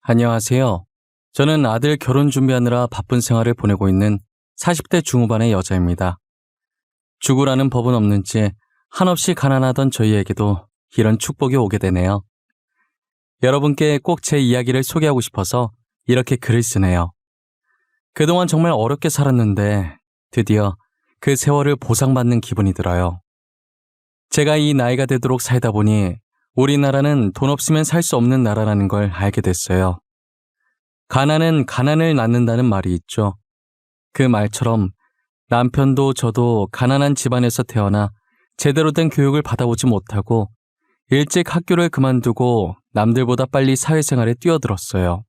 안녕하세요. 저는 아들 결혼 준비하느라 바쁜 생활을 보내고 있는 40대 중후반의 여자입니다. 죽으라는 법은 없는지 한없이 가난하던 저희에게도 이런 축복이 오게 되네요. 여러분께 꼭 제 이야기를 소개하고 싶어서 이렇게 글을 쓰네요. 그동안 정말 어렵게 살았는데 드디어 그 세월을 보상받는 기분이 들어요. 제가 이 나이가 되도록 살다 보니 우리나라는 돈 없으면 살 수 없는 나라라는 걸 알게 됐어요. 가난은 가난을 낳는다는 말이 있죠. 그 말처럼 남편도 저도 가난한 집안에서 태어나 제대로 된 교육을 받아보지 못하고 일찍 학교를 그만두고 남들보다 빨리 사회생활에 뛰어들었어요.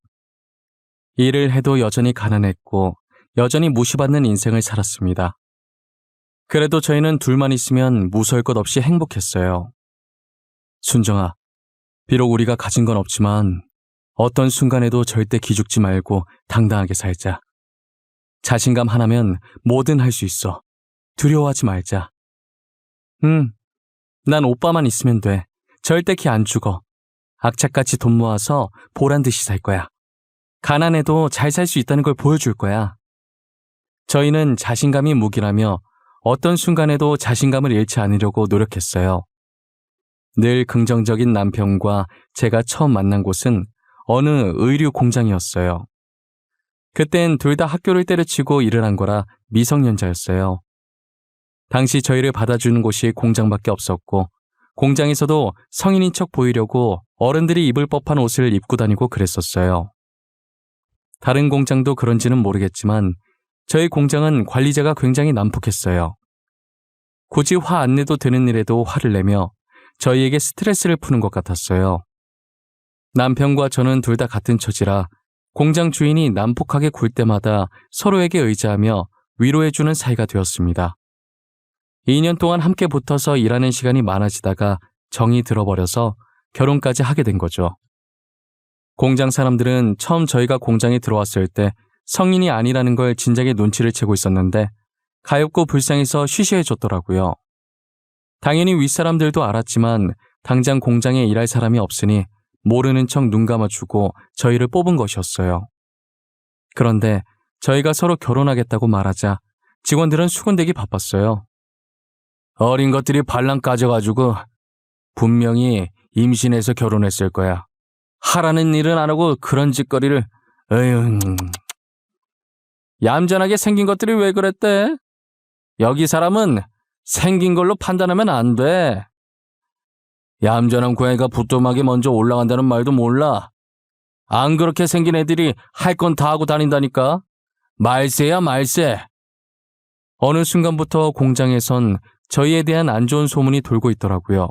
일을 해도 여전히 가난했고 여전히 무시받는 인생을 살았습니다. 그래도 저희는 둘만 있으면 무서울 것 없이 행복했어요. 순정아, 비록 우리가 가진 건 없지만 어떤 순간에도 절대 기죽지 말고 당당하게 살자. 자신감 하나면 뭐든 할 수 있어. 두려워하지 말자. 난 오빠만 있으면 돼. 절대 키 안 죽어. 악착같이 돈 모아서 보란듯이 살 거야. 가난해도 잘 살 수 있다는 걸 보여줄 거야. 저희는 자신감이 무기라며 어떤 순간에도 자신감을 잃지 않으려고 노력했어요. 늘 긍정적인 남편과 제가 처음 만난 곳은 어느 의류 공장이었어요. 그땐 둘 다 학교를 때려치고 일을 한 거라 미성년자였어요. 당시 저희를 받아주는 곳이 공장밖에 없었고 공장에서도 성인인 척 보이려고 어른들이 입을 법한 옷을 입고 다니고 그랬었어요. 다른 공장도 그런지는 모르겠지만 저희 공장은 관리자가 굉장히 난폭했어요. 굳이 화 안 내도 되는 일에도 화를 내며 저희에게 스트레스를 푸는 것 같았어요. 남편과 저는 둘 다 같은 처지라 공장 주인이 난폭하게 굴 때마다 서로에게 의지하며 위로해주는 사이가 되었습니다. 2년 동안 함께 붙어서 일하는 시간이 많아지다가 정이 들어버려서 결혼까지 하게 된 거죠. 공장 사람들은 처음 저희가 공장에 들어왔을 때 성인이 아니라는 걸 진작에 눈치를 채고 있었는데 가엾고 불쌍해서 쉬쉬해줬더라고요. 당연히 윗사람들도 알았지만 당장 공장에 일할 사람이 없으니 모르는 척 눈 감아주고 저희를 뽑은 것이었어요. 그런데 저희가 서로 결혼하겠다고 말하자 직원들은 수군대기 바빴어요. 어린 것들이 발랑 까져가지고 분명히 임신해서 결혼했을 거야. 하라는 일은 안 하고 그런 짓거리를. 에휴. 얌전하게 생긴 것들이 왜 그랬대? 여기 사람은 생긴 걸로 판단하면 안 돼. 얌전한 고양이가 부뚜막에 먼저 올라간다는 말도 몰라. 안 그렇게 생긴 애들이 할 건 다 하고 다닌다니까. 말세야 말세. 어느 순간부터 공장에선 저희에 대한 안 좋은 소문이 돌고 있더라고요.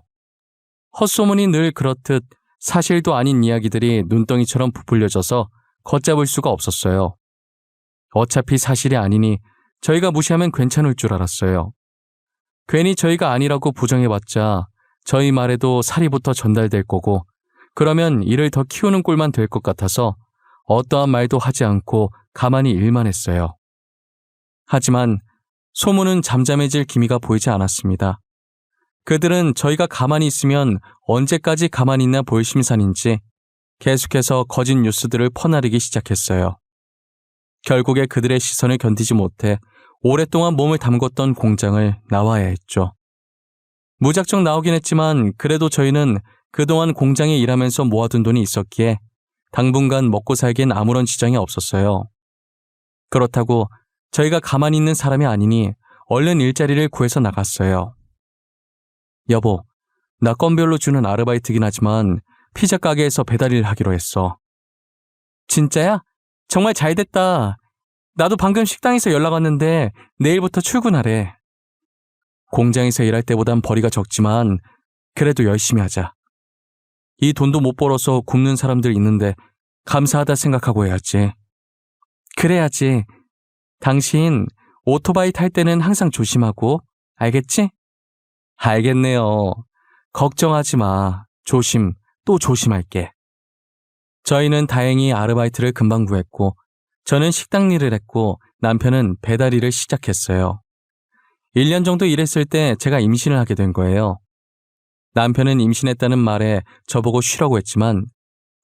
헛소문이 늘 그렇듯 사실도 아닌 이야기들이 눈덩이처럼 부풀려져서 걷잡을 수가 없었어요. 어차피 사실이 아니니 저희가 무시하면 괜찮을 줄 알았어요. 괜히 저희가 아니라고 부정해봤자 저희 말에도 사리부터 전달될 거고 그러면 이를 더 키우는 꼴만 될 것 같아서 어떠한 말도 하지 않고 가만히 일만 했어요. 하지만 소문은 잠잠해질 기미가 보이지 않았습니다. 그들은 저희가 가만히 있으면 언제까지 가만히 있나 볼 심산인지 계속해서 거짓 뉴스들을 퍼나르기 시작했어요. 결국에 그들의 시선을 견디지 못해 오랫동안 몸을 담궜던 공장을 나와야 했죠. 무작정 나오긴 했지만 그래도 저희는 그동안 공장에 일하면서 모아둔 돈이 있었기에 당분간 먹고 살기엔 아무런 지장이 없었어요. 그렇다고 저희가 가만히 있는 사람이 아니니 얼른 일자리를 구해서 나갔어요. 여보, 나 건별로 주는 아르바이트긴 하지만 피자 가게에서 배달일 하기로 했어. 진짜야? 정말 잘 됐다. 나도 방금 식당에서 연락 왔는데 내일부터 출근하래. 공장에서 일할 때보단 벌이가 적지만 그래도 열심히 하자. 이 돈도 못 벌어서 굶는 사람들 있는데 감사하다 생각하고 해야지. 그래야지. 당신 오토바이 탈 때는 항상 조심하고, 알겠지? 알겠네요. 걱정하지 마. 조심, 또 조심할게. 저희는 다행히 아르바이트를 금방 구했고 저는 식당 일을 했고 남편은 배달 일을 시작했어요. 1년 정도 일했을 때 제가 임신을 하게 된 거예요. 남편은 임신했다는 말에 저보고 쉬라고 했지만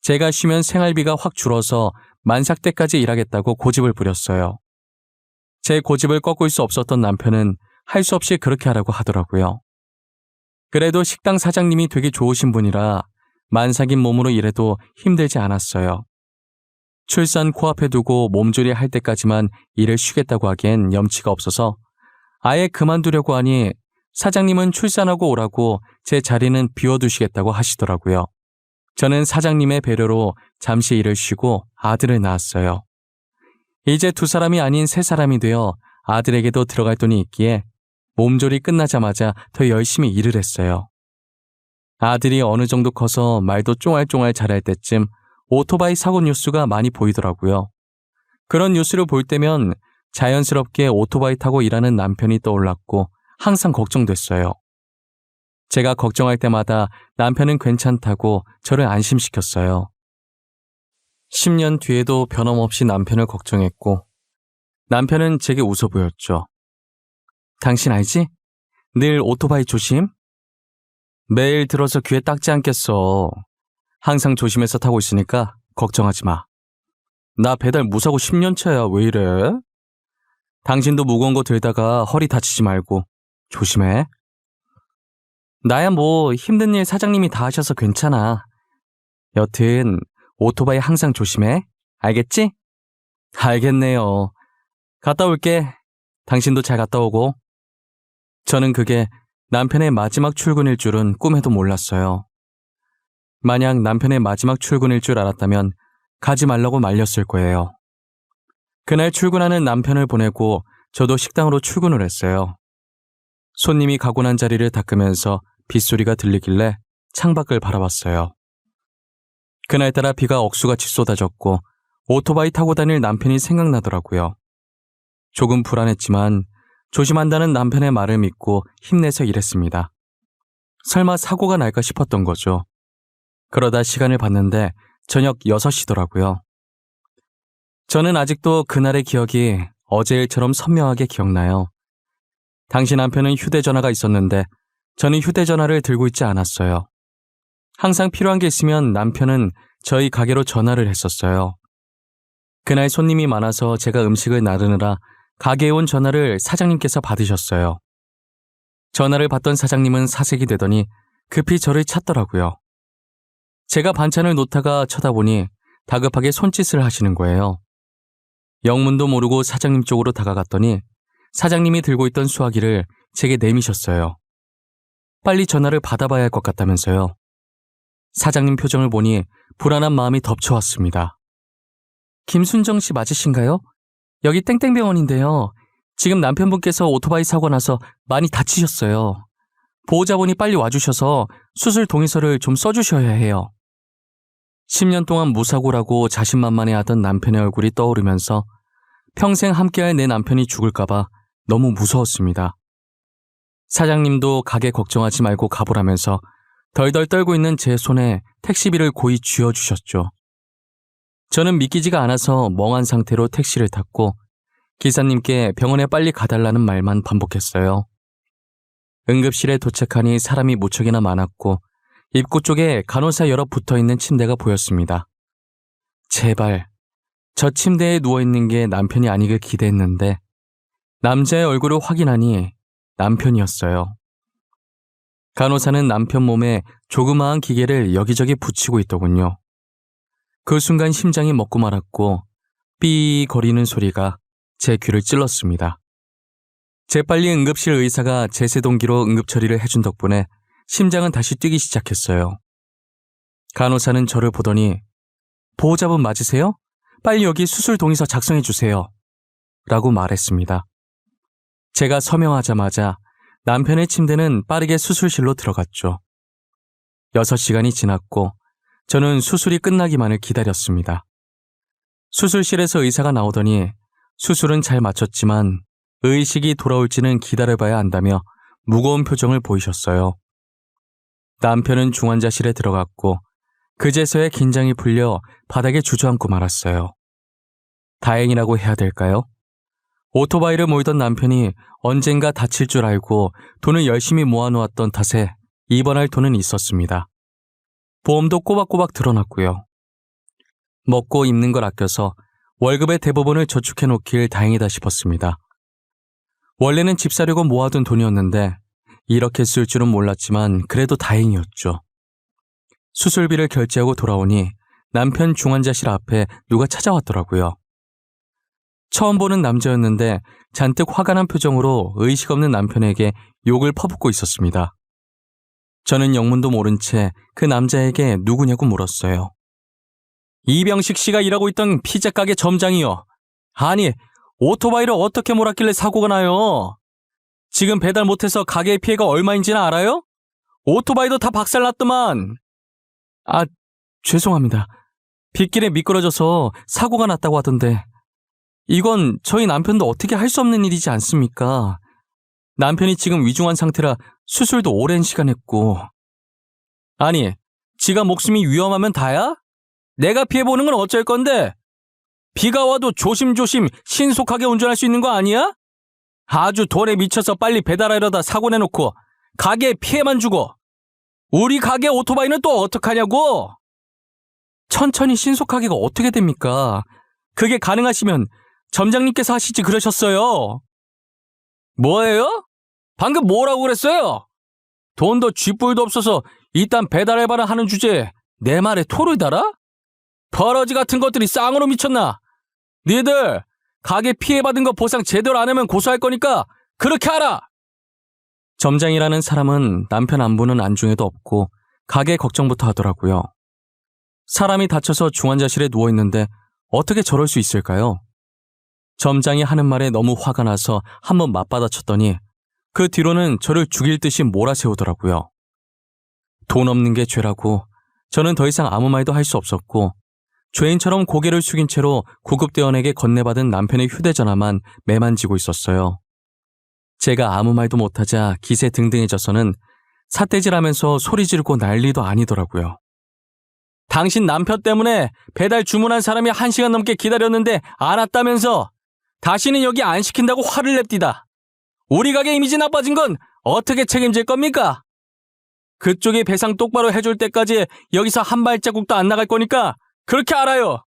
제가 쉬면 생활비가 확 줄어서 만삭 때까지 일하겠다고 고집을 부렸어요. 제 고집을 꺾을 수 없었던 남편은 할 수 없이 그렇게 하라고 하더라고요. 그래도 식당 사장님이 되게 좋으신 분이라 만삭인 몸으로 일해도 힘들지 않았어요. 출산 코앞에 두고 몸조리 할 때까지만 일을 쉬겠다고 하기엔 염치가 없어서 아예 그만두려고 하니 사장님은 출산하고 오라고 제 자리는 비워두시겠다고 하시더라고요. 저는 사장님의 배려로 잠시 일을 쉬고 아들을 낳았어요. 이제 2사람이 아닌 3사람이 되어 아들에게도 들어갈 돈이 있기에 몸조리 끝나자마자 더 열심히 일을 했어요. 아들이 어느 정도 커서 말도 쫑알쫑알 잘할 때쯤 오토바이 사고 뉴스가 많이 보이더라고요. 그런 뉴스를 볼 때면 자연스럽게 오토바이 타고 일하는 남편이 떠올랐고 항상 걱정됐어요. 제가 걱정할 때마다 남편은 괜찮다고 저를 안심시켰어요. 10년 뒤에도 변함없이 남편을 걱정했고 남편은 제게 웃어 보였죠. 당신 알지? 늘 오토바이 조심? 매일 들어서 귀에 딱지 않겠어. 항상 조심해서 타고 있으니까 걱정하지 마. 나 배달 무사고 10년 차야. 왜 이래? 당신도 무거운 거 들다가 허리 다치지 말고 조심해. 나야 뭐 힘든 일 사장님이 다 하셔서 괜찮아. 여튼 오토바이 항상 조심해. 알겠지? 알겠네요. 갔다 올게. 당신도 잘 갔다 오고. 저는 그게 남편의 마지막 출근일 줄은 꿈에도 몰랐어요. 만약 남편의 마지막 출근일 줄 알았다면 가지 말라고 말렸을 거예요. 그날 출근하는 남편을 보내고 저도 식당으로 출근을 했어요. 손님이 가고 난 자리를 닦으면서 빗소리가 들리길래 창밖을 바라봤어요. 그날따라 비가 억수같이 쏟아졌고 오토바이 타고 다닐 남편이 생각나더라고요. 조금 불안했지만 조심한다는 남편의 말을 믿고 힘내서 일했습니다. 설마 사고가 날까 싶었던 거죠. 그러다 시간을 봤는데 저녁 6시더라고요. 저는 아직도 그날의 기억이 어제 일처럼 선명하게 기억나요. 당시 남편은 휴대전화가 있었는데 저는 휴대전화를 들고 있지 않았어요. 항상 필요한 게 있으면 남편은 저희 가게로 전화를 했었어요. 그날 손님이 많아서 제가 음식을 나르느라 가게에 온 전화를 사장님께서 받으셨어요. 전화를 받던 사장님은 사색이 되더니 급히 저를 찾더라고요. 제가 반찬을 놓다가 쳐다보니 다급하게 손짓을 하시는 거예요. 영문도 모르고 사장님 쪽으로 다가갔더니 사장님이 들고 있던 수화기를 제게 내미셨어요. 빨리 전화를 받아봐야 할 것 같다면서요. 사장님 표정을 보니 불안한 마음이 덮쳐왔습니다. 김순정 씨 맞으신가요? 여기 땡땡병원인데요. 지금 남편분께서 오토바이 사고 나서 많이 다치셨어요. 보호자분이 빨리 와주셔서 수술 동의서를 좀 써주셔야 해요. 10년 동안 무사고라고 자신만만해하던 남편의 얼굴이 떠오르면서 평생 함께할 내 남편이 죽을까봐 너무 무서웠습니다. 사장님도 가게 걱정하지 말고 가보라면서 덜덜 떨고 있는 제 손에 택시비를 고이 쥐어주셨죠. 저는 믿기지가 않아서 멍한 상태로 택시를 탔고 기사님께 병원에 빨리 가달라는 말만 반복했어요. 응급실에 도착하니 사람이 무척이나 많았고 입구 쪽에 간호사 여러 붙어있는 침대가 보였습니다. 제발 저 침대에 누워있는 게 남편이 아니길 기대했는데 남자의 얼굴을 확인하니 남편이었어요. 간호사는 남편 몸에 조그마한 기계를 여기저기 붙이고 있더군요. 그 순간 심장이 멎고 말았고 삐 거리는 소리가 제 귀를 찔렀습니다. 재빨리 응급실 의사가 제세동기로 응급처리를 해준 덕분에 심장은 다시 뛰기 시작했어요. 간호사는 저를 보더니 보호자분 맞으세요? 빨리 여기 수술 동의서 작성해 주세요. 라고 말했습니다. 제가 서명하자마자 남편의 침대는 빠르게 수술실로 들어갔죠. 6시간이 지났고 저는 수술이 끝나기만을 기다렸습니다. 수술실에서 의사가 나오더니 수술은 잘 마쳤지만 의식이 돌아올지는 기다려봐야 한다며 무거운 표정을 보이셨어요. 남편은 중환자실에 들어갔고 그제서야 긴장이 풀려 바닥에 주저앉고 말았어요. 다행이라고 해야 될까요? 오토바이를 몰던 남편이 언젠가 다칠 줄 알고 돈을 열심히 모아놓았던 탓에 입원할 돈은 있었습니다. 보험도 꼬박꼬박 들어놨고요. 먹고 입는 걸 아껴서 월급의 대부분을 저축해 놓길 다행이다 싶었습니다. 원래는 집 사려고 모아둔 돈이었는데 이렇게 쓸 줄은 몰랐지만 그래도 다행이었죠. 수술비를 결제하고 돌아오니 남편 중환자실 앞에 누가 찾아왔더라고요. 처음 보는 남자였는데 잔뜩 화가 난 표정으로 의식 없는 남편에게 욕을 퍼붓고 있었습니다. 저는 영문도 모른 채 그 남자에게 누구냐고 물었어요. 이병식 씨가 일하고 있던 피자 가게 점장이요. 아니, 오토바이를 어떻게 몰았길래 사고가 나요? 지금 배달 못해서 가게의 피해가 얼마인지는 알아요? 오토바이도 다 박살났더만. 아, 죄송합니다. 빗길에 미끄러져서 사고가 났다고 하던데. 이건 저희 남편도 어떻게 할 수 없는 일이지 않습니까? 남편이 지금 위중한 상태라 수술도 오랜 시간 했고. 아니, 지가 목숨이 위험하면 다야? 내가 피해보는 건 어쩔 건데? 비가 와도 조심조심 신속하게 운전할 수 있는 거 아니야? 아주 돈에 미쳐서 빨리 배달하려다 사고 내놓고 가게에 피해만 주고. 우리 가게 오토바이는 또 어떡하냐고? 천천히 신속하게가 어떻게 됩니까? 그게 가능하시면 점장님께서 하시지 그러셨어요. 뭐예요? 방금 뭐라고 그랬어요? 돈도 쥐뿔도 없어서 이딴 배달해봐라 하는 주제에 내 말에 토를 달아? 버러지 같은 것들이 쌍으로 미쳤나? 니들 가게 피해받은 거 보상 제대로 안 하면 고소할 거니까 그렇게 하라! 점장이라는 사람은 남편 안부는 안중에도 없고 가게 걱정부터 하더라고요. 사람이 다쳐서 중환자실에 누워있는데 어떻게 저럴 수 있을까요? 점장이 하는 말에 너무 화가 나서 한번 맞받아쳤더니 그 뒤로는 저를 죽일 듯이 몰아세우더라고요. 돈 없는 게 죄라고 저는 더 이상 아무 말도 할 수 없었고 죄인처럼 고개를 숙인 채로 구급대원에게 건네받은 남편의 휴대전화만 매만지고 있었어요. 제가 아무 말도 못하자 기세등등해져서는 삿대질하면서 소리 지르고 난리도 아니더라고요. 당신 남편 때문에 배달 주문한 사람이 1시간 넘게 기다렸는데 안 왔다면서 다시는 여기 안 시킨다고 화를 냅디다. 우리 가게 이미지 나빠진 건 어떻게 책임질 겁니까? 그쪽이 배상 똑바로 해줄 때까지 여기서 한 발자국도 안 나갈 거니까 그렇게 알아요.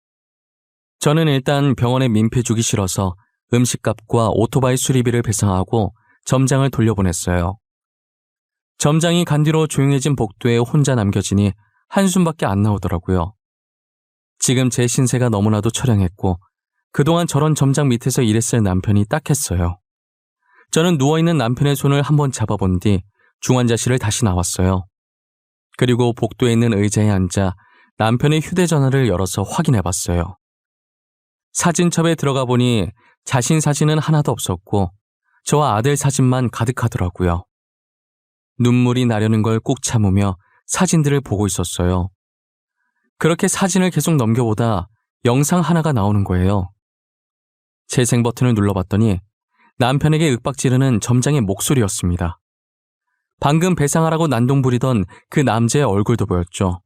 저는 일단 병원에 민폐 주기 싫어서 음식값과 오토바이 수리비를 배상하고 점장을 돌려보냈어요. 점장이 간 뒤로 조용해진 복도에 혼자 남겨지니 한숨밖에 안 나오더라고요. 지금 제 신세가 너무나도 처량했고 그동안 저런 점장 밑에서 일했을 남편이 딱했어요. 저는 누워있는 남편의 손을 한번 잡아본 뒤 중환자실을 다시 나왔어요. 그리고 복도에 있는 의자에 앉아 남편의 휴대전화를 열어서 확인해봤어요. 사진첩에 들어가 보니 자신 사진은 하나도 없었고 저와 아들 사진만 가득하더라고요. 눈물이 나려는 걸 꾹 참으며 사진들을 보고 있었어요. 그렇게 사진을 계속 넘겨보다 영상 하나가 나오는 거예요. 재생 버튼을 눌러봤더니 남편에게 윽박지르는 점장의 목소리였습니다. 방금 배상하라고 난동 부리던 그 남자의 얼굴도 보였죠.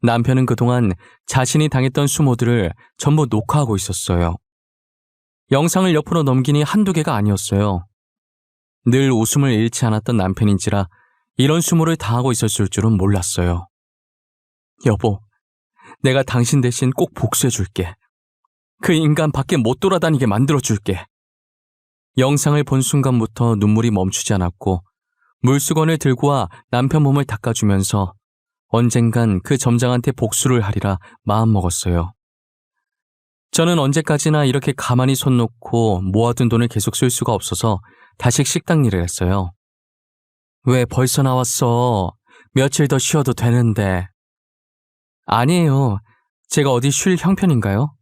남편은 그동안 자신이 당했던 수모들을 전부 녹화하고 있었어요. 영상을 옆으로 넘기니 한두 개가 아니었어요. 늘 웃음을 잃지 않았던 남편인지라 이런 수모를 당하고 있었을 줄은 몰랐어요. 여보, 내가 당신 대신 꼭 복수해줄게. 그 인간 밖에 못 돌아다니게 만들어줄게. 영상을 본 순간부터 눈물이 멈추지 않았고 물수건을 들고 와 남편 몸을 닦아주면서 언젠간 그 점장한테 복수를 하리라 마음먹었어요. 저는 언제까지나 이렇게 가만히 손 놓고 모아둔 돈을 계속 쓸 수가 없어서 다시 식당 일을 했어요. 왜 벌써 나왔어? 며칠 더 쉬어도 되는데. 아니에요. 제가 어디 쉴 형편인가요?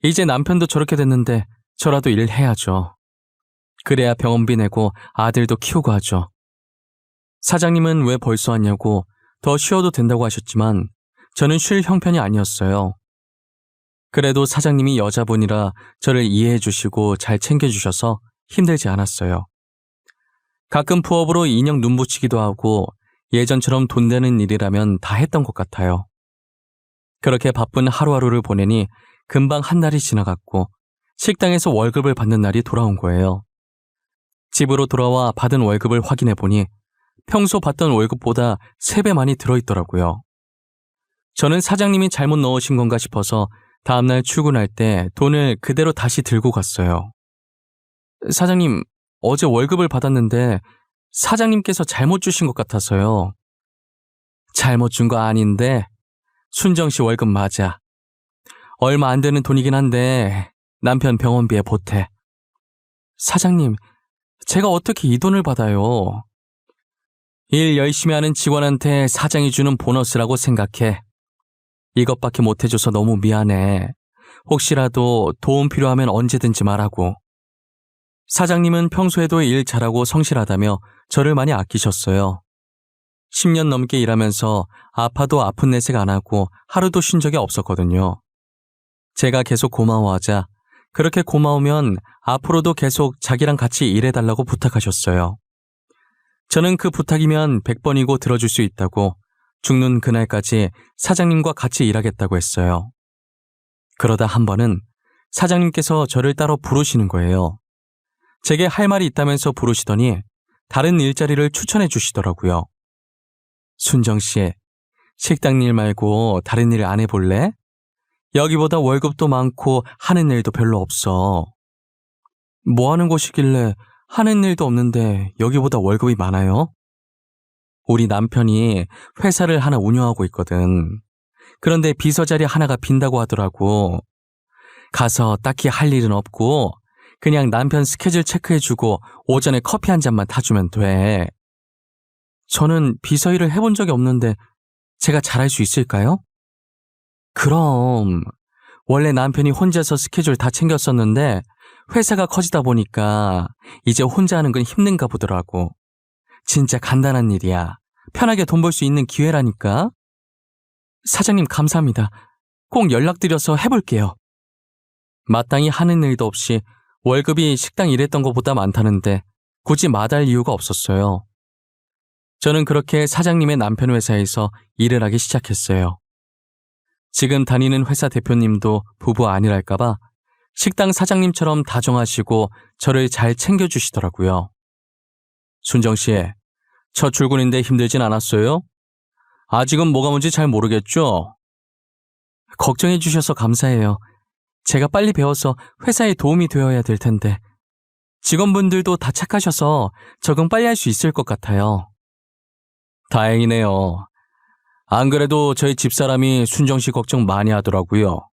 이제 남편도 저렇게 됐는데 저라도 일을 해야죠. 그래야 병원비 내고 아들도 키우고 하죠. 사장님은 왜 벌써 왔냐고 더 쉬어도 된다고 하셨지만 저는 쉴 형편이 아니었어요. 그래도 사장님이 여자분이라 저를 이해해 주시고 잘 챙겨주셔서 힘들지 않았어요. 가끔 부업으로 인형 눈 붙이기도 하고 예전처럼 돈 되는 일이라면 다 했던 것 같아요. 그렇게 바쁜 하루하루를 보내니 금방 한 달이 지나갔고 식당에서 월급을 받는 날이 돌아온 거예요. 집으로 돌아와 받은 월급을 확인해 보니 평소 받던 월급보다 3배 많이 들어있더라고요. 저는 사장님이 잘못 넣으신 건가 싶어서 다음날 출근할 때 돈을 그대로 다시 들고 갔어요. 사장님, 어제 월급을 받았는데 사장님께서 잘못 주신 것 같아서요. 잘못 준 거 아닌데 순정 씨 월급 맞아. 얼마 안 되는 돈이긴 한데 남편 병원비에 보태. 사장님, 제가 어떻게 이 돈을 받아요? 일 열심히 하는 직원한테 사장이 주는 보너스라고 생각해. 이것밖에 못 해줘서 너무 미안해. 혹시라도 도움 필요하면 언제든지 말하고. 사장님은 평소에도 일 잘하고 성실하다며 저를 많이 아끼셨어요. 10년 넘게 일하면서 아파도 아픈 내색 안 하고 하루도 쉰 적이 없었거든요. 제가 계속 고마워하자 그렇게 고마우면 앞으로도 계속 자기랑 같이 일해달라고 부탁하셨어요. 저는 그 부탁이면 100번이고 들어줄 수 있다고 죽는 그날까지 사장님과 같이 일하겠다고 했어요. 그러다 한 번은 사장님께서 저를 따로 부르시는 거예요. 제게 할 말이 있다면서 부르시더니 다른 일자리를 추천해 주시더라고요. 순정 씨, 식당 일 말고 다른 일 안 해볼래? 여기보다 월급도 많고 하는 일도 별로 없어. 뭐 하는 곳이길래 하는 일도 없는데 여기보다 월급이 많아요? 우리 남편이 회사를 하나 운영하고 있거든. 그런데 비서 자리 하나가 빈다고 하더라고. 가서 딱히 할 일은 없고 그냥 남편 스케줄 체크해주고 오전에 커피 한 잔만 타주면 돼. 저는 비서 일을 해본 적이 없는데 제가 잘할 수 있을까요? 그럼 원래 남편이 혼자서 스케줄 다 챙겼었는데 회사가 커지다 보니까 이제 혼자 하는 건 힘든가 보더라고. 진짜 간단한 일이야. 편하게 돈 벌 수 있는 기회라니까. 사장님 감사합니다. 꼭 연락드려서 해볼게요. 마땅히 하는 일도 없이 월급이 식당 일했던 것보다 많다는데 굳이 마다할 이유가 없었어요. 저는 그렇게 사장님의 남편 회사에서 일을 하기 시작했어요. 지금 다니는 회사 대표님도 부부 아니랄까봐 식당 사장님처럼 다정하시고 저를 잘 챙겨주시더라고요. 순정 씨, 첫 출근인데 힘들진 않았어요? 아직은 뭐가 뭔지 잘 모르겠죠? 걱정해 주셔서 감사해요. 제가 빨리 배워서 회사에 도움이 되어야 될 텐데. 직원분들도 다 착하셔서 적응 빨리 할 수 있을 것 같아요. 다행이네요. 안 그래도 저희 집사람이 순정 씨 걱정 많이 하더라고요.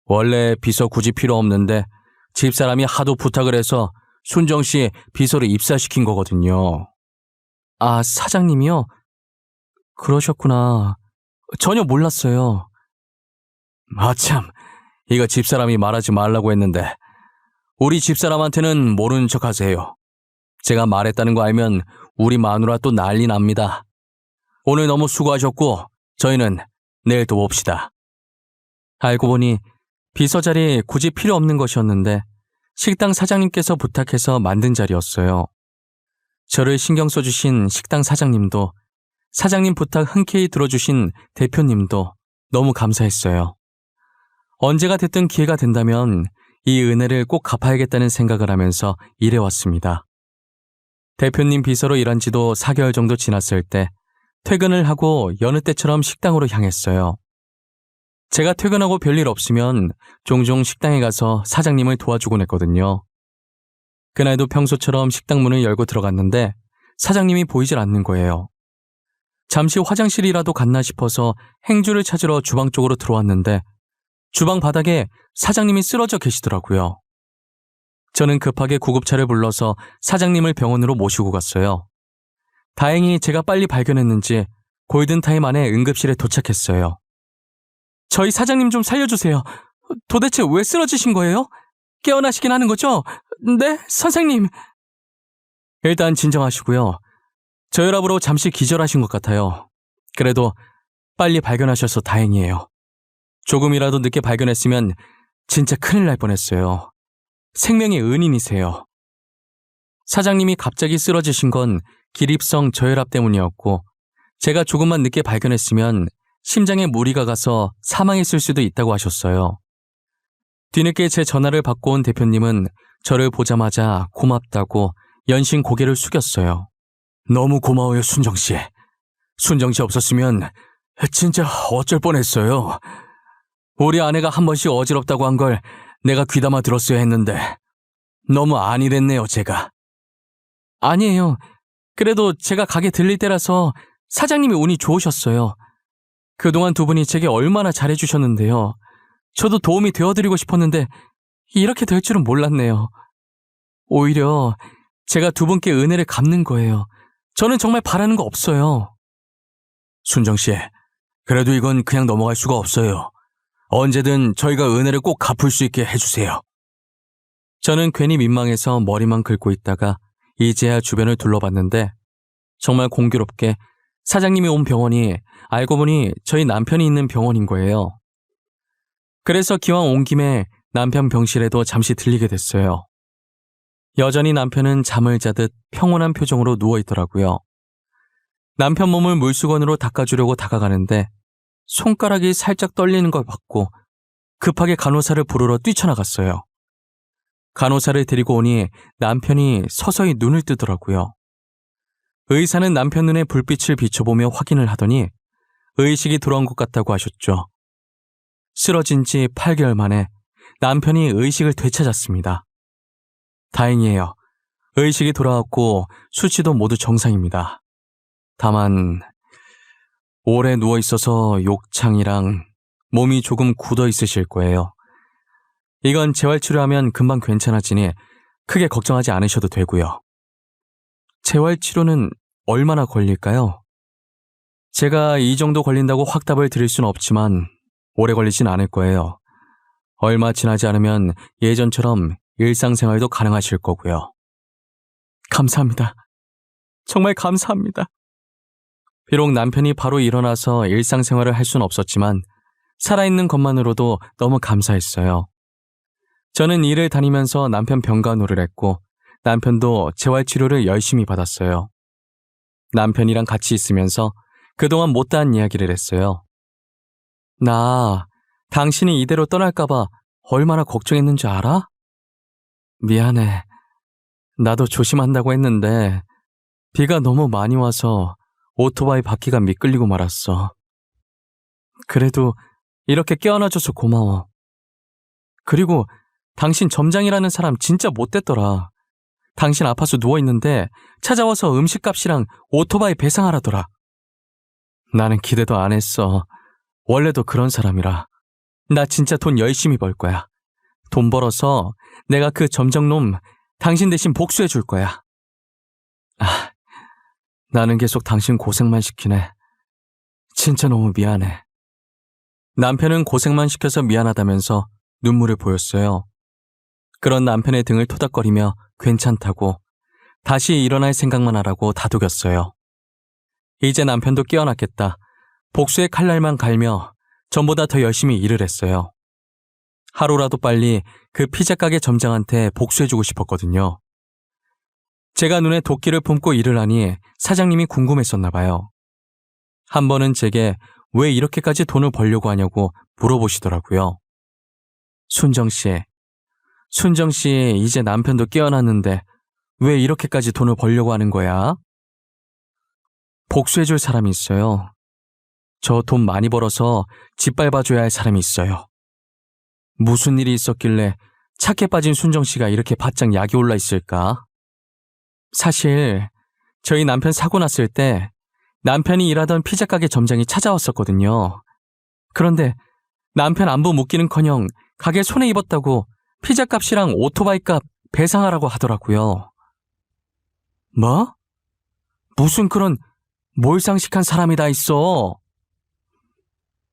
원래 비서 굳이 필요 없는데 집사람이 하도 부탁을 해서 순정 씨 비서를 입사시킨 거거든요. 아, 사장님이요? 그러셨구나. 전혀 몰랐어요. 아참, 이거 집사람이 말하지 말라고 했는데 우리 집사람한테는 모르는 척 하세요. 제가 말했다는 거 알면 우리 마누라 또 난리 납니다. 오늘 너무 수고하셨고 저희는 내일 또 봅시다. 알고 보니 비서 자리 굳이 필요 없는 것이었는데 식당 사장님께서 부탁해서 만든 자리였어요. 저를 신경 써주신 식당 사장님도 사장님 부탁 흔쾌히 들어주신 대표님도 너무 감사했어요. 언제가 됐든 기회가 된다면 이 은혜를 꼭 갚아야겠다는 생각을 하면서 일해왔습니다. 대표님 비서로 일한 지도 4개월 정도 지났을 때 퇴근을 하고 여느 때처럼 식당으로 향했어요. 제가 퇴근하고 별일 없으면 종종 식당에 가서 사장님을 도와주곤 했거든요. 그날도 평소처럼 식당 문을 열고 들어갔는데 사장님이 보이질 않는 거예요. 잠시 화장실이라도 갔나 싶어서 행주를 찾으러 주방 쪽으로 들어왔는데 주방 바닥에 사장님이 쓰러져 계시더라고요. 저는 급하게 구급차를 불러서 사장님을 병원으로 모시고 갔어요. 다행히 제가 빨리 발견했는지 골든타임 안에 응급실에 도착했어요. 저희 사장님 좀 살려주세요. 도대체 왜 쓰러지신 거예요? 깨어나시긴 하는 거죠? 네, 선생님. 일단 진정하시고요. 저혈압으로 잠시 기절하신 것 같아요. 그래도 빨리 발견하셔서 다행이에요. 조금이라도 늦게 발견했으면 진짜 큰일 날 뻔했어요. 생명의 은인이세요. 사장님이 갑자기 쓰러지신 건 기립성 저혈압 때문이었고 제가 조금만 늦게 발견했으면 심장에 무리가 가서 사망했을 수도 있다고 하셨어요. 뒤늦게 제 전화를 받고 온 대표님은 저를 보자마자 고맙다고 연신 고개를 숙였어요. 너무 고마워요, 순정씨. 순정씨 없었으면 진짜 어쩔 뻔했어요. 우리 아내가 한 번씩 어지럽다고 한 걸 내가 귀담아 들었어야 했는데 너무 안일했네요, 제가. 아니에요. 그래도 제가 가게 들릴 때라서 사장님이 운이 좋으셨어요. 그동안 두 분이 제게 얼마나 잘해주셨는데요. 저도 도움이 되어드리고 싶었는데 이렇게 될 줄은 몰랐네요. 오히려 제가 두 분께 은혜를 갚는 거예요. 저는 정말 바라는 거 없어요. 순정 씨, 그래도 이건 그냥 넘어갈 수가 없어요. 언제든 저희가 은혜를 꼭 갚을 수 있게 해주세요. 저는 괜히 민망해서 머리만 긁고 있다가 이제야 주변을 둘러봤는데 정말 공교롭게 사장님이 온 병원이 알고 보니 저희 남편이 있는 병원인 거예요. 그래서 기왕 온 김에 남편 병실에도 잠시 들리게 됐어요. 여전히 남편은 잠을 자듯 평온한 표정으로 누워있더라고요. 남편 몸을 물수건으로 닦아주려고 다가가는데 손가락이 살짝 떨리는 걸 봤고 급하게 간호사를 부르러 뛰쳐나갔어요. 간호사를 데리고 오니 남편이 서서히 눈을 뜨더라고요. 의사는 남편 눈에 불빛을 비춰보며 확인을 하더니 의식이 돌아온 것 같다고 하셨죠. 쓰러진 지 8개월 만에 남편이 의식을 되찾았습니다. 다행이에요. 의식이 돌아왔고 수치도 모두 정상입니다. 다만 오래 누워있어서 욕창이랑 몸이 조금 굳어 있으실 거예요. 이건 재활치료하면 금방 괜찮아지니 크게 걱정하지 않으셔도 되고요. 재활치료는 얼마나 걸릴까요? 제가 이 정도 걸린다고 확답을 드릴 수는 없지만 오래 걸리진 않을 거예요. 얼마 지나지 않으면 예전처럼 일상생활도 가능하실 거고요. 감사합니다. 정말 감사합니다. 비록 남편이 바로 일어나서 일상생활을 할 수는 없었지만 살아있는 것만으로도 너무 감사했어요. 저는 일을 다니면서 남편 병간호를 했고 남편도 재활치료를 열심히 받았어요. 남편이랑 같이 있으면서 그동안 못다한 이야기를 했어요. 나 당신이 이대로 떠날까봐 얼마나 걱정했는 줄 알아? 미안해. 나도 조심한다고 했는데 비가 너무 많이 와서 오토바이 바퀴가 미끌리고 말았어. 그래도 이렇게 깨어나줘서 고마워. 그리고 당신 점장이라는 사람 진짜 못됐더라. 당신 아파서 누워있는데 찾아와서 음식값이랑 오토바이 배상하라더라. 나는 기대도 안 했어. 원래도 그런 사람이라. 나 진짜 돈 열심히 벌 거야. 돈 벌어서 내가 그 점장놈 당신 대신 복수해 줄 거야. 나는 계속 당신 고생만 시키네. 진짜 너무 미안해. 남편은 고생만 시켜서 미안하다면서 눈물을 보였어요. 그런 남편의 등을 토닥거리며 괜찮다고 다시 일어날 생각만 하라고 다독였어요. 이제 남편도 깨어났겠다. 복수의 칼날만 갈며 전보다 더 열심히 일을 했어요. 하루라도 빨리 그 피자 가게 점장한테 복수해주고 싶었거든요. 제가 눈에 도끼를 품고 일을 하니 사장님이 궁금했었나 봐요. 한 번은 제게 왜 이렇게까지 돈을 벌려고 하냐고 물어보시더라고요. 순정 씨 이제 남편도 깨어났는데 왜 이렇게까지 돈을 벌려고 하는 거야? 복수해줄 사람이 있어요. 저 돈 많이 벌어서 짓밟아줘야 할 사람이 있어요. 무슨 일이 있었길래 착해 빠진 순정 씨가 이렇게 바짝 약이 올라 있을까? 사실 저희 남편 사고 났을 때 남편이 일하던 피자 가게 점장이 찾아왔었거든요. 그런데 남편 안부 묻기는커녕 가게 손해 입었다고 피자 값이랑 오토바이 값 배상하라고 하더라고요. 뭐? 무슨 그런 몰상식한 사람이 다 있어.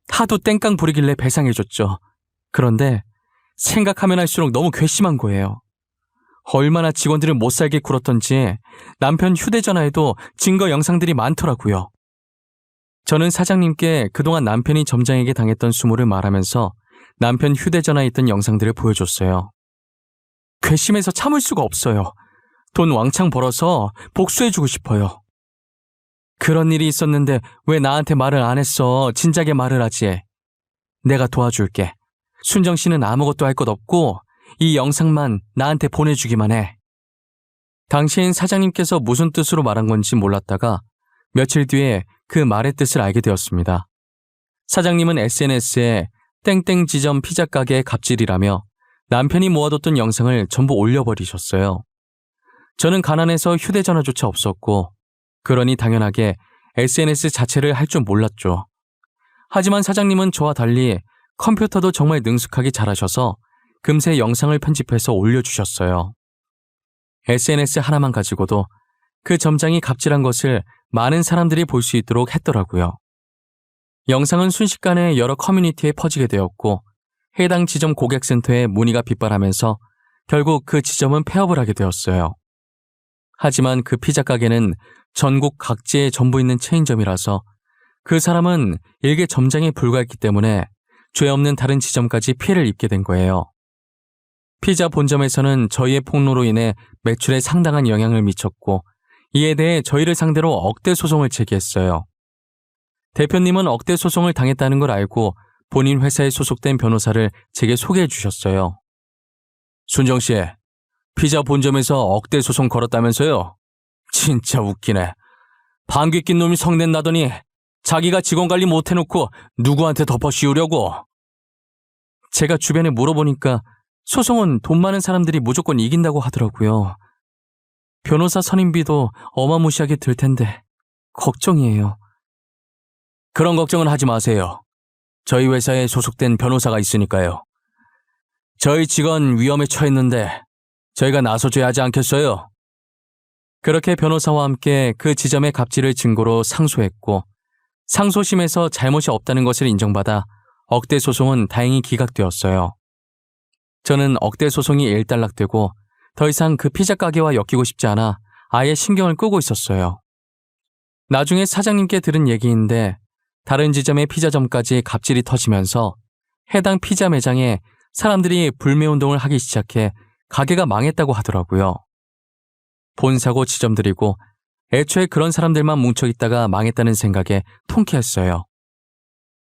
하도 땡깡 부리길래 배상해줬죠. 그런데 생각하면 할수록 너무 괘씸한 거예요. 얼마나 직원들을 못살게 굴었던지 남편 휴대전화에도 증거 영상들이 많더라고요. 저는 사장님께 그동안 남편이 점장에게 당했던 수모를 말하면서 남편 휴대전화에 있던 영상들을 보여줬어요. 괘씸해서 참을 수가 없어요. 돈 왕창 벌어서 복수해주고 싶어요. 그런 일이 있었는데 왜 나한테 말을 안 했어? 진작에 말을 하지. 내가 도와줄게. 순정 씨는 아무것도 할 것 없고 이 영상만 나한테 보내주기만 해. 당시엔 사장님께서 무슨 뜻으로 말한 건지 몰랐다가 며칠 뒤에 그 말의 뜻을 알게 되었습니다. 사장님은 SNS에 땡땡 지점 피자 가게의 갑질이라며 남편이 모아뒀던 영상을 전부 올려버리셨어요. 저는 가난해서 휴대전화조차 없었고 그러니 당연하게 SNS 자체를 할 줄 몰랐죠. 하지만 사장님은 저와 달리 컴퓨터도 정말 능숙하게 잘하셔서 금세 영상을 편집해서 올려주셨어요. SNS 하나만 가지고도 그 점장이 갑질한 것을 많은 사람들이 볼 수 있도록 했더라고요. 영상은 순식간에 여러 커뮤니티에 퍼지게 되었고 해당 지점 고객센터에 문의가 빗발하면서 결국 그 지점은 폐업을 하게 되었어요. 하지만 그 피자 가게는 전국 각지에 전부 있는 체인점이라서 그 사람은 일개 점장에 불과했기 때문에 죄 없는 다른 지점까지 피해를 입게 된 거예요. 피자 본점에서는 저희의 폭로로 인해 매출에 상당한 영향을 미쳤고 이에 대해 저희를 상대로 억대 소송을 제기했어요. 대표님은 억대 소송을 당했다는 걸 알고 본인 회사에 소속된 변호사를 제게 소개해 주셨어요. 순정 씨, 피자 본점에서 억대 소송 걸었다면서요? 진짜 웃기네. 방귀 낀 놈이 성낸 나더니 자기가 직원 관리 못 해놓고 누구한테 덮어 씌우려고. 제가 주변에 물어보니까 소송은 돈 많은 사람들이 무조건 이긴다고 하더라고요. 변호사 선임비도 어마무시하게 들 텐데 걱정이에요. 그런 걱정은 하지 마세요. 저희 회사에 소속된 변호사가 있으니까요. 저희 직원 위험에 처했는데 저희가 나서줘야 하지 않겠어요? 그렇게 변호사와 함께 그 지점의 갑질을 증거로 상소했고 상소심에서 잘못이 없다는 것을 인정받아 억대 소송은 다행히 기각되었어요. 저는 억대 소송이 일단락되고 더 이상 그 피자 가게와 엮이고 싶지 않아 아예 신경을 끄고 있었어요. 나중에 사장님께 들은 얘기인데 다른 지점의 피자점까지 갑질이 터지면서 해당 피자 매장에 사람들이 불매운동을 하기 시작해 가게가 망했다고 하더라고요. 본사고 지점들이고 애초에 그런 사람들만 뭉쳐있다가 망했다는 생각에 통쾌했어요.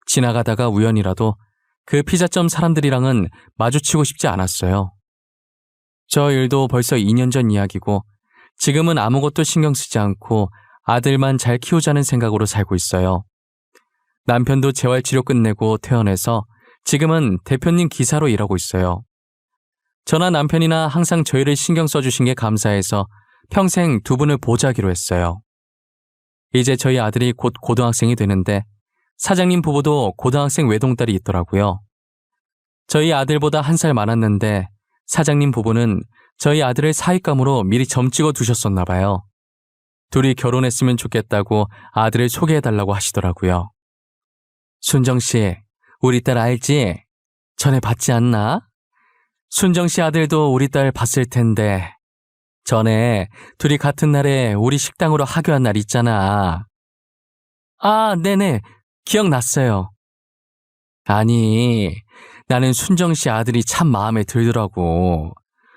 지나가다가 우연이라도 그 피자점 사람들이랑은 마주치고 싶지 않았어요. 저 일도 벌써 2년 전 이야기고 지금은 아무것도 신경 쓰지 않고 아들만 잘 키우자는 생각으로 살고 있어요. 남편도 재활치료 끝내고 퇴원해서 지금은 대표님 기사로 일하고 있어요. 저나 남편이나 항상 저희를 신경 써주신 게 감사해서 평생 두 분을 보좌하기로 했어요. 이제 저희 아들이 곧 고등학생이 되는데 사장님 부부도 고등학생 외동딸이 있더라고요. 저희 아들보다 1살 많았는데 사장님 부부는 저희 아들을 사윗감으로 미리 점 찍어 두셨었나 봐요. 둘이 결혼했으면 좋겠다고 아들을 소개해달라고 하시더라고요. 순정씨, 우리 딸 알지? 전에 봤지 않나? 순정씨 아들도 우리 딸 봤을 텐데 전에 둘이 같은 날에 우리 식당으로 하교한 날 있잖아. 아, 네네. 기억났어요. 아니, 나는 순정씨 아들이 참 마음에 들더라고.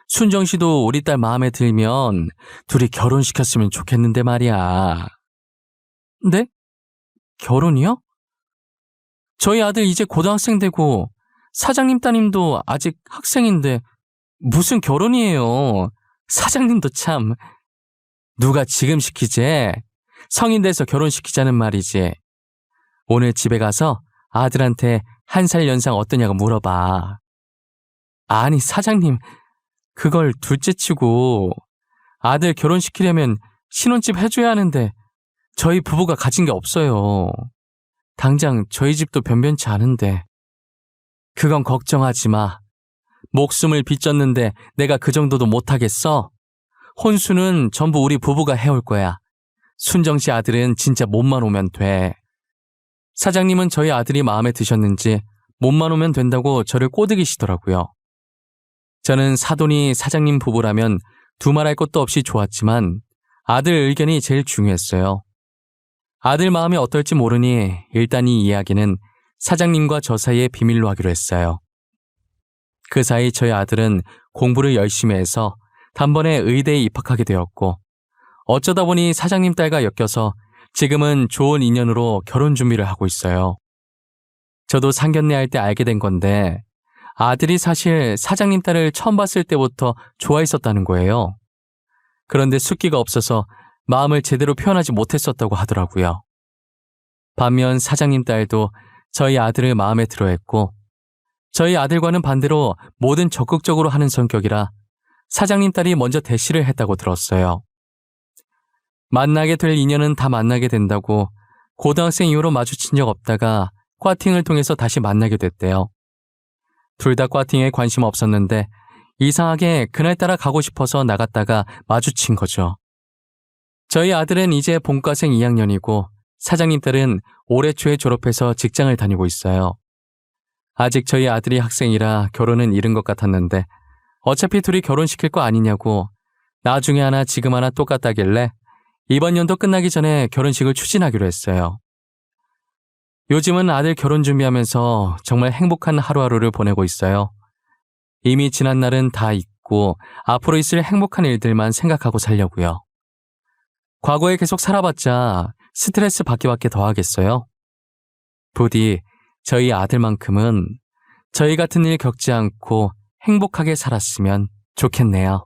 순정씨도 우리 딸 마음에 들면 둘이 결혼시켰으면 좋겠는데 말이야. 네? 결혼이요? 저희 아들 이제 고등학생 되고 사장님 따님도 아직 학생인데 무슨 결혼이에요. 사장님도 참. 누가 지금 시키지? 성인 돼서 결혼시키자는 말이지. 오늘 집에 가서 아들한테 1살 연상 어떠냐고 물어봐. 아니 사장님, 그걸 둘째치고 아들 결혼시키려면 신혼집 해줘야 하는데 저희 부부가 가진 게 없어요. 당장 저희 집도 변변치 않은데. 그건 걱정하지 마. 목숨을 빚졌는데 내가 그 정도도 못하겠어? 혼수는 전부 우리 부부가 해올 거야. 순정씨 아들은 진짜 몸만 오면 돼. 사장님은 저희 아들이 마음에 드셨는지 몸만 오면 된다고 저를 꼬드기시더라고요. 저는 사돈이 사장님 부부라면 두말할 것도 없이 좋았지만 아들 의견이 제일 중요했어요. 아들 마음이 어떨지 모르니 일단 이 이야기는 사장님과 저 사이에 비밀로 하기로 했어요. 그 사이 저희 아들은 공부를 열심히 해서 단번에 의대에 입학하게 되었고 어쩌다 보니 사장님 딸과 엮여서 지금은 좋은 인연으로 결혼 준비를 하고 있어요. 저도 상견례 할 때 알게 된 건데 아들이 사실 사장님 딸을 처음 봤을 때부터 좋아했었다는 거예요. 그런데 숫기가 없어서 마음을 제대로 표현하지 못했었다고 하더라고요. 반면 사장님 딸도 저희 아들을 마음에 들어했고 저희 아들과는 반대로 뭐든 적극적으로 하는 성격이라 사장님 딸이 먼저 대시를 했다고 들었어요. 만나게 될 인연은 다 만나게 된다고 고등학생 이후로 마주친 적 없다가 꽈팅을 통해서 다시 만나게 됐대요. 둘 다 꽈팅에 관심 없었는데 이상하게 그날따라 가고 싶어서 나갔다가 마주친 거죠. 저희 아들은 이제 본과생 2학년이고 사장님 딸은 올해 초에 졸업해서 직장을 다니고 있어요. 아직 저희 아들이 학생이라 결혼은 이른 것 같았는데 어차피 둘이 결혼시킬 거 아니냐고 나중에 하나 지금 하나 똑같다길래 이번 연도 끝나기 전에 결혼식을 추진하기로 했어요. 요즘은 아들 결혼 준비하면서 정말 행복한 하루하루를 보내고 있어요. 이미 지난 날은 다 잊고 앞으로 있을 행복한 일들만 생각하고 살려고요. 과거에 계속 살아봤자 스트레스 받기밖에 더 하겠어요. 부디 저희 아들만큼은 저희 같은 일 겪지 않고 행복하게 살았으면 좋겠네요.